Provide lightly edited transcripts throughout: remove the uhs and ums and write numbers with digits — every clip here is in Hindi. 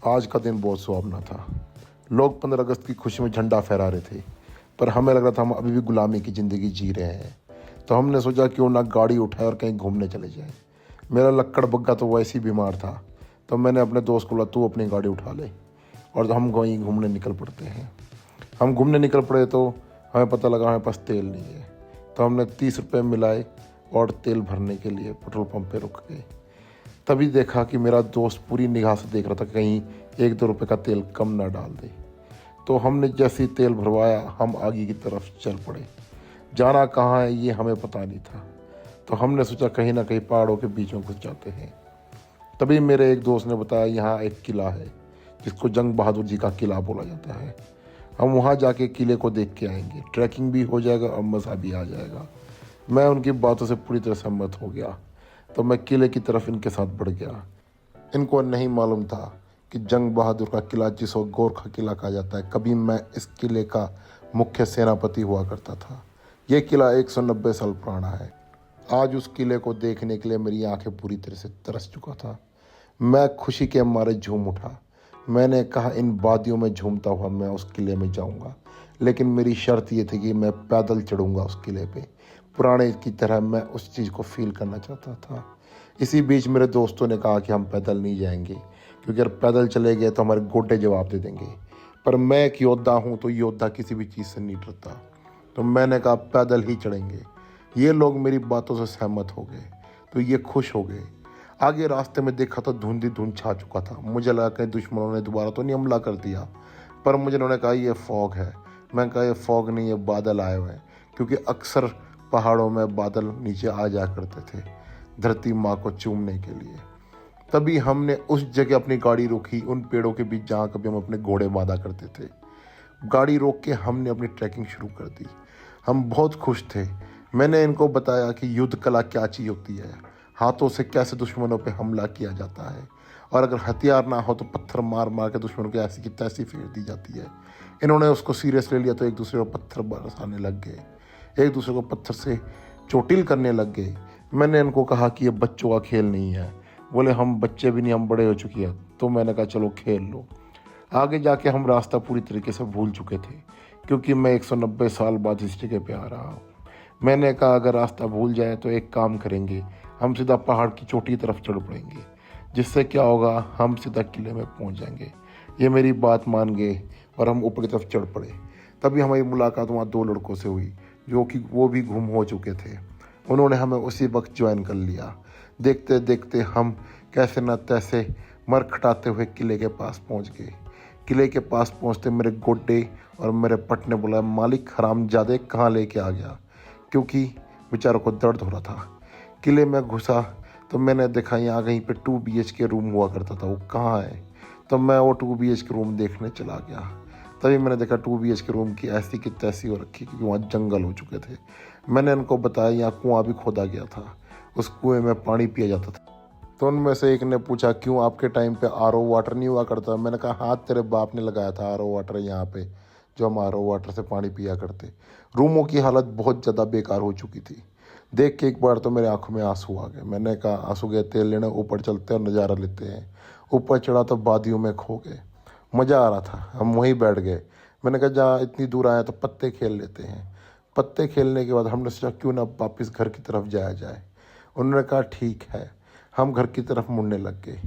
आज का दिन बहुत सुहावना था। लोग 15 अगस्त की खुशी में झंडा फहरा रहे थे, पर हमें लग रहा था हम अभी भी गुलामी की ज़िंदगी जी रहे हैं। तो हमने सोचा क्यों ना गाड़ी उठाए और कहीं घूमने चले जाए। मेरा लक्कड़ बग्गा तो वैसे ही बीमार था, तो मैंने अपने दोस्त को बोला तू अपनी गाड़ी उठा ले और हम कहीं घूमने निकल पड़ते हैं। हम घूमने निकल पड़े तो हमें पता लगा हमारे पास तेल नहीं है। तो हमने 30 रुपये मिलाए और तेल भरने के लिए पेट्रोल पंप पे रुक गए। तभी देखा कि मेरा दोस्त पूरी निगाह से देख रहा था कहीं 1-2 रुपये का तेल कम ना डाल दे। तो हमने जैसे ही तेल भरवाया हम आगे की तरफ चल पड़े। जाना कहाँ है ये हमें पता नहीं था, तो हमने सोचा कहीं ना कहीं पहाड़ों के बीच में घुस जाते हैं। तभी मेरे एक दोस्त ने बताया यहाँ एक किला है जिसको जंग बहादुर जी का किला बोला जाता है। हम वहाँ जाके किले को देख के आएंगे, ट्रैकिंग भी हो जाएगा और मज़ा भी आ जाएगा। मैं उनकी बातों से पूरी तरह सहमत हो गया, तो मैं किले की तरफ इनके साथ बढ़ गया। इनको नहीं मालूम था कि जंग बहादुर का किला जिसको गोरखा किला कहा जाता है, कभी मैं इस किले का मुख्य सेनापति हुआ करता था। ये किला 190 साल पुराना है। आज उस किले को देखने के लिए मेरी आंखें पूरी तरह से तरस चुका था। मैं खुशी के मारे झूम उठा। मैंने कहा इन वादियों में झूमता हुआ मैं उस किले में जाऊंगा, लेकिन मेरी शर्त ये थी कि मैं पैदल चढ़ूंगा उस किले पे। पुराने की तरह मैं उस चीज़ को फील करना चाहता था। इसी बीच मेरे दोस्तों ने कहा कि हम पैदल नहीं जाएंगे, क्योंकि अगर पैदल चले गए तो हमारे गोटे जवाब दे देंगे। पर मैं एक योद्धा हूँ, तो योद्धा किसी भी चीज़ से नहीं डरता। तो मैंने कहा पैदल ही चढ़ेंगे। ये लोग मेरी बातों से सहमत हो गए, तो ये खुश हो गए। आगे रास्ते में देखा तो धुंध ही धुंध छा चुका था। मुझे लगा कहीं दुश्मनों ने दोबारा तो नहीं हमला कर दिया, पर मुझे उन्होंने कहा ये फॉग है। मैं कहा ये फॉग नहीं, ये बादल आए हुए हैं, क्योंकि अक्सर पहाड़ों में बादल नीचे आ जा करते थे धरती माँ को चूमने के लिए। तभी हमने उस जगह अपनी गाड़ी रोकी, उन पेड़ों के बीच जहाँ कभी हम अपने घोड़े बांधा करते थे। गाड़ी रोक के हमने अपनी ट्रैकिंग शुरू कर दी। हम बहुत खुश थे। मैंने इनको बताया कि युद्ध कला क्या चीज़ होती है, हाथों से कैसे दुश्मनों पे हमला किया जाता है, और अगर हथियार ना हो तो पत्थर मार मार के दुश्मनों की ऐसी की तैसी फेर दी जाती है। इन्होंने उसको सीरियस ले लिया, तो एक दूसरे को पत्थर बरसाने लग गए, एक दूसरे को पत्थर से चोटिल करने लग गए। मैंने इनको कहा कि ये बच्चों का खेल नहीं है। बोले हम बच्चे भी नहीं, हम बड़े हो चुके हैं। तो मैंने कहा चलो खेल लो। आगे जाके हम रास्ता पूरी तरीके से भूल चुके थे, क्योंकि मैं 190 साल बाद इस जगह पे आ रहा हूँ। मैंने कहा अगर रास्ता भूल जाए तो एक काम करेंगे, हम सीधा पहाड़ की चोटी की तरफ चढ़ पड़ेंगे, जिससे क्या होगा हम सीधा किले में पहुँच जाएंगे। ये मेरी बात मान गए और हम ऊपर की तरफ चढ़ पड़े। तभी हमारी मुलाकात वहाँ 2 लड़कों से हुई, जो कि वो भी गुम हो चुके थे। उन्होंने हमें उसी वक्त ज्वाइन कर लिया। देखते देखते हम कैसे न तैसे मरखटाते हुए किले के पास पहुँच गए। किले के पास पहुँचते मेरे गोड्डे और मेरे पट ने बोला मालिक हरामजादे कहाँ लेके आ गया, क्योंकि बेचारों को दर्द हो रहा था। किले में घुसा तो मैंने देखा यहाँ कहीं पे 2 BHK रूम हुआ करता था, वो कहाँ है। तो मैं वो 2 BHK रूम देखने चला गया। तभी मैंने देखा 2 BHK रूम की ऐसी की तैसी हो रखी, क्योंकि वहाँ जंगल हो चुके थे। मैंने इनको बताया यहाँ कुआं भी खोदा गया था, उस कुएं में पानी पिया जाता था। तो उनमें से एक ने पूछा क्यों आपके टाइम पे RO वाटर नहीं हुआ करता। मैंने कहा हाँ तेरे बाप ने लगाया था RO वाटर यहाँ पे, जो हम RO वाटर से पानी पिया करते। रूमों की हालत बहुत ज़्यादा बेकार हो चुकी थी। देख के एक बार तो मेरे आंखों में आंसू आ गए। मैंने कहा आंसू गए तेल लेने, ऊपर चलते और नज़ारा लेते हैं। ऊपर चढ़ा तो वादियों में खो गए। मज़ा आ रहा था, हम वहीं बैठ गए। मैंने कहा जहाँ इतनी दूर आए तो पत्ते खेल लेते हैं। पत्ते खेलने के बाद हमने सोचा क्यों ना वापस घर की तरफ जाया जाए। उन्होंने कहा ठीक है। हम घर की तरफ मुड़ने लग गए।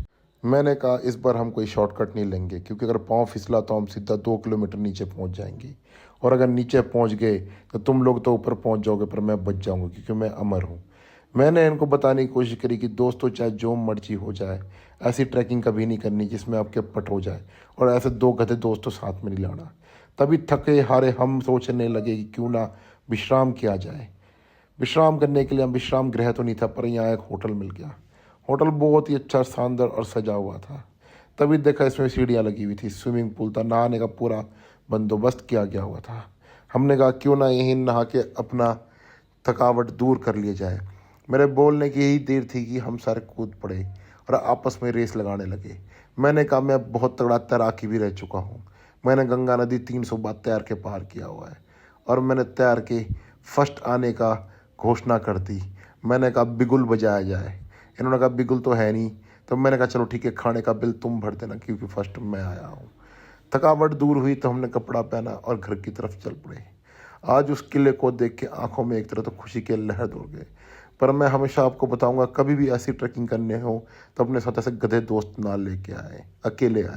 मैंने कहा इस बार हम कोई शॉर्टकट नहीं लेंगे, क्योंकि अगर पाँव फिसला तो हम सीधा 2 किलोमीटर नीचे पहुंच जाएंगे, और अगर नीचे पहुंच गए तो तुम लोग तो ऊपर पहुंच जाओगे पर मैं बच जाऊंगा, क्योंकि मैं अमर हूं। मैंने इनको बताने की कोशिश करी कि दोस्तों चाहे जो मर्जी हो जाए, ऐसी ट्रैकिंग कभी नहीं करनी जिसमें आपके पट हो जाए, और ऐसे 2 गधे दोस्तों साथ में नहीं लाना। तभी थके हारे हम सोचने लगे कि क्यों ना विश्राम किया जाए। विश्राम करने के लिए हम विश्राम गृह तो नहीं था, पर यहाँ एक होटल मिल गया। होटल बहुत ही अच्छा, शानदार और सजा हुआ था। तभी देखा इसमें सीढ़ियाँ लगी हुई थी, स्विमिंग पूल था, नहाने का पूरा बंदोबस्त किया गया हुआ था। हमने कहा क्यों ना यहीं नहा के अपना थकावट दूर कर लिया जाए। मेरे बोलने की यही देर थी कि हम सारे कूद पड़े और आपस में रेस लगाने लगे। मैंने कहा मैं बहुत तगड़ा तैराकी भी रह चुका हूँ। मैंने गंगा नदी 300 बार तैर के पार किया हुआ है, और मैंने तैर के फर्स्ट आने का घोषणा कर दी। मैंने कहा बिगुल बजाया जाए। इन्होंने कहा बिगुल तो है नहीं, तो मैंने कहा चलो ठीक है, खाने का बिल तुम भर देना क्योंकि फर्स्ट मैं आया हूँ। थकावट दूर हुई तो हमने कपड़ा पहना और घर की तरफ चल पड़े। आज उस किले को देख के आंखों में एक तरह तो खुशी के लहर दौड़ गए। पर मैं हमेशा आपको बताऊंगा, कभी भी ऐसी ट्रैकिंग करने हो तो अपने साथ ऐसे गधे दोस्त ना लेके आए, अकेले आए।